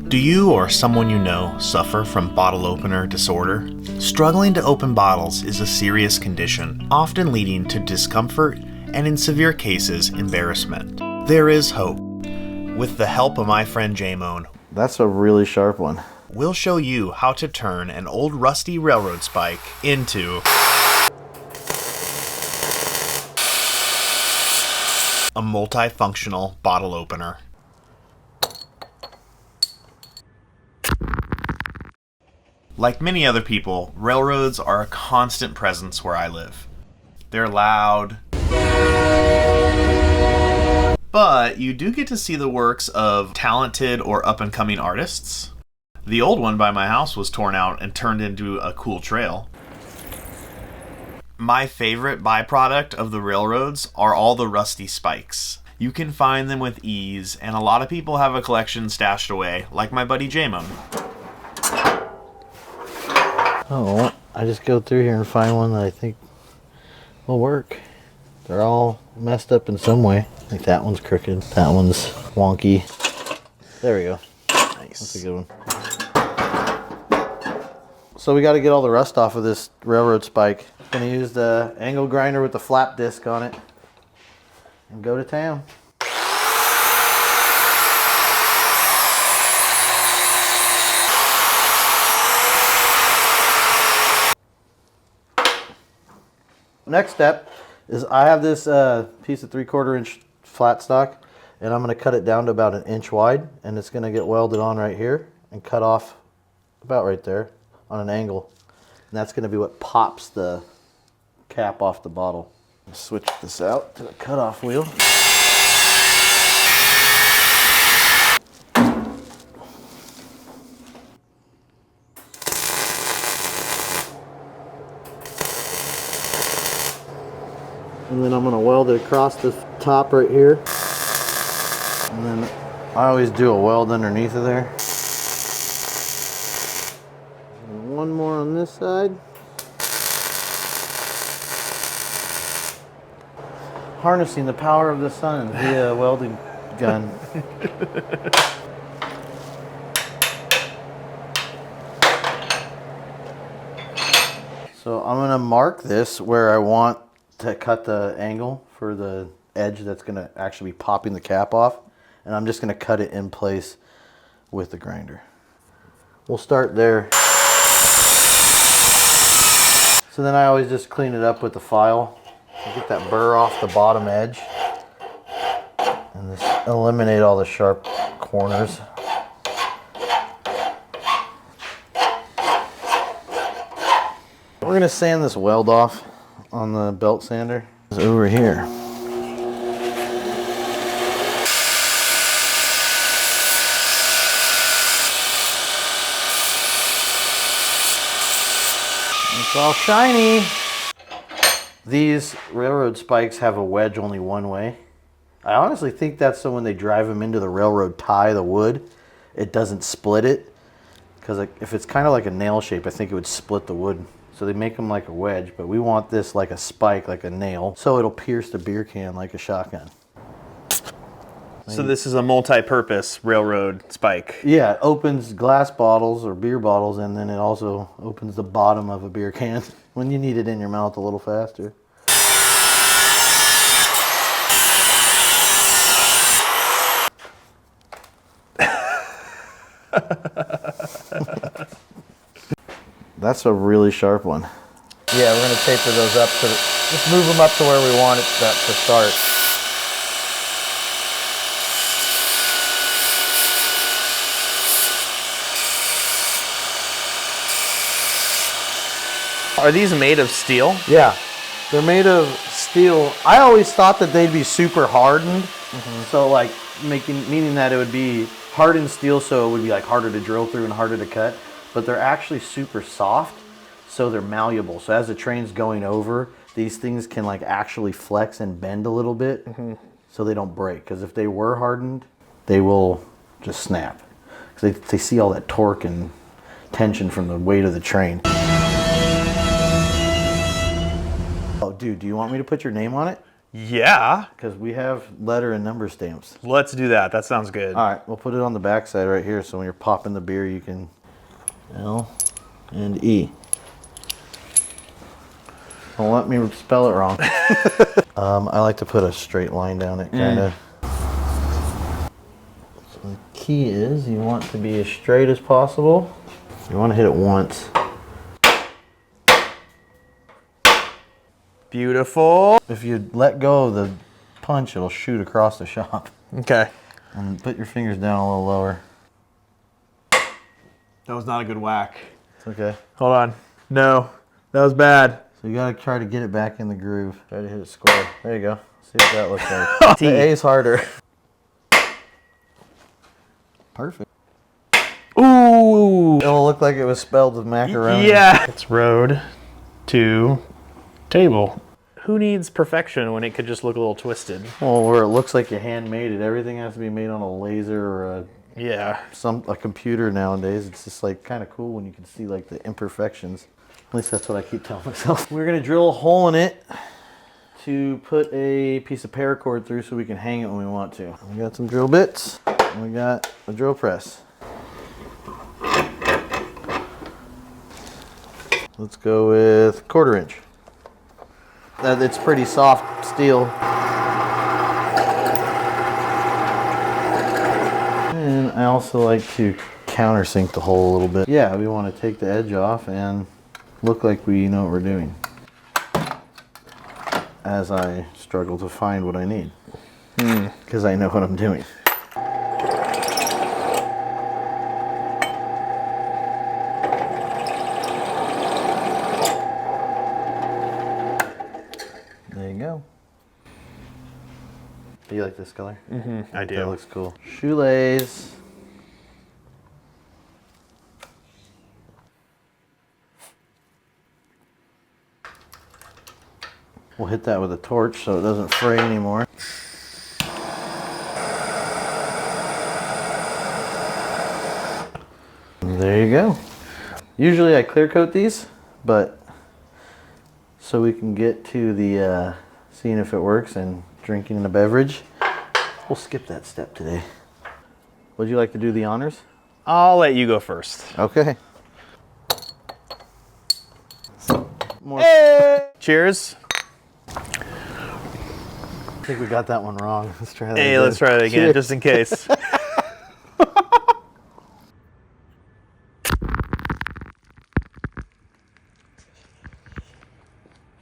Do you or someone you know suffer from bottle opener disorder? Struggling to open bottles is a serious condition, often leading to discomfort and, in severe cases, embarrassment. There is hope. With the help of my friend Jaymone, that's a really sharp one. We'll show you how to turn an old rusty railroad spike into a multifunctional bottle opener. Like many other people, railroads are a constant presence where I live. They're loud, but you do get to see the works of talented or up-and-coming artists. The old one by my house was torn out and turned into a cool trail. My favorite byproduct of the railroads are all the rusty spikes. You can find them with ease, and a lot of people have a collection stashed away, like my buddy Jaymone. Oh, I just go through here and find one that I think will work. They're all messed up in some way. Like that one's crooked, that one's wonky. There we go. Nice. That's a good one. So we got to get all the rust off of this railroad spike. Gonna use the angle grinder with the flap disc on it and go to town. Next step is I have this piece of 3/4 inch flat stock, and I'm going to cut it down to about 1 inch wide, and it's going to get welded on right here and cut off about right there on an angle. And that's going to be what pops the cap off the bottle. Switch this out to the cutoff wheel. And then I'm going to weld it across the top right here. And then I always do a weld underneath of there. And one more on this side. Harnessing the power of the sun via a welding gun. So I'm going to mark this where I want to cut the angle for the edge that's going to actually be popping the cap off, and I'm just going to cut it in place with the grinder. We'll start there. So then I always just clean it up with the file, get that burr off the bottom edge, and just eliminate all the sharp corners. We're going to sand this weld off on the belt sander. It's over here. It's all shiny. These railroad spikes have a wedge only one way. I honestly think that's so when they drive them into the railroad tie, the wood, it doesn't split it. Because if it's kind of like a nail shape, I think it would split the wood. So they make them like a wedge, but we want this like a spike, like a nail, so it'll pierce the beer can like a shotgun. So this is a multi-purpose railroad spike. Yeah, it opens glass bottles or beer bottles, and then it also opens the bottom of a beer can when you need it in your mouth a little faster. That's a really sharp one. Yeah, we're going to taper those up to just move them up to where we want it to start. Are these made of steel? Yeah, they're made of steel. I always thought that they'd be super hardened. So like meaning that it would be hardened steel, so it would be like harder to drill through and harder to cut. But they're actually super soft, so they're malleable. So as the train's going over, these things can like actually flex and bend a little bit, so they don't break. Because if they were hardened, they will just snap. Because they see all that torque and tension from the weight of the train. Oh, dude, do you want me to put your name on it? Yeah. Because we have letter and number stamps. Let's do that. That sounds good. All right, we'll put it on the back side right here, so when you're popping the beer, you can L and E. Don't let me spell it wrong. I like to put a straight line down it, kind of. So the key is you want to be as straight as possible. You want to hit it once. Beautiful. If you let go of the punch, it'll shoot across the shop. Okay. And put your fingers down a little lower. That was not a good whack. It's okay. Hold on. No, that was bad. So you gotta try to get it back in the groove. Try to hit it square. There you go. See what that looks like. The A is harder. Perfect. Ooh. It'll look like it was spelled with macaroni. Yeah. It's road to table. Who needs perfection when it could just look a little twisted? Well, where it looks like you handmade it, everything has to be made on a laser or a computer nowadays. It's just like kind of cool when you can see like the imperfections. At least that's what I keep telling myself. We're gonna drill a hole in it to put a piece of paracord through so we can hang it when we want to. We got some drill bits, and we got a drill press. Let's go with 1/4 inch. It's pretty soft steel. And I also like to countersink the hole a little bit. Yeah, we want to take the edge off and look like we know what we're doing. As I struggle to find what I need. Because I know what I'm doing. There you go. Do you like this color? Mm-hmm. I do. That looks cool. Shoelace. We'll hit that with a torch so it doesn't fray anymore. And there you go. Usually I clear coat these, but so we can get to the seeing if it works and drinking a beverage, we'll skip that step today. Would you like to do the honors? I'll let you go first. Okay. Hey! Cheers. I think we got that one wrong. Let's try that Hey, again. let's try that again, Cheers. just in case.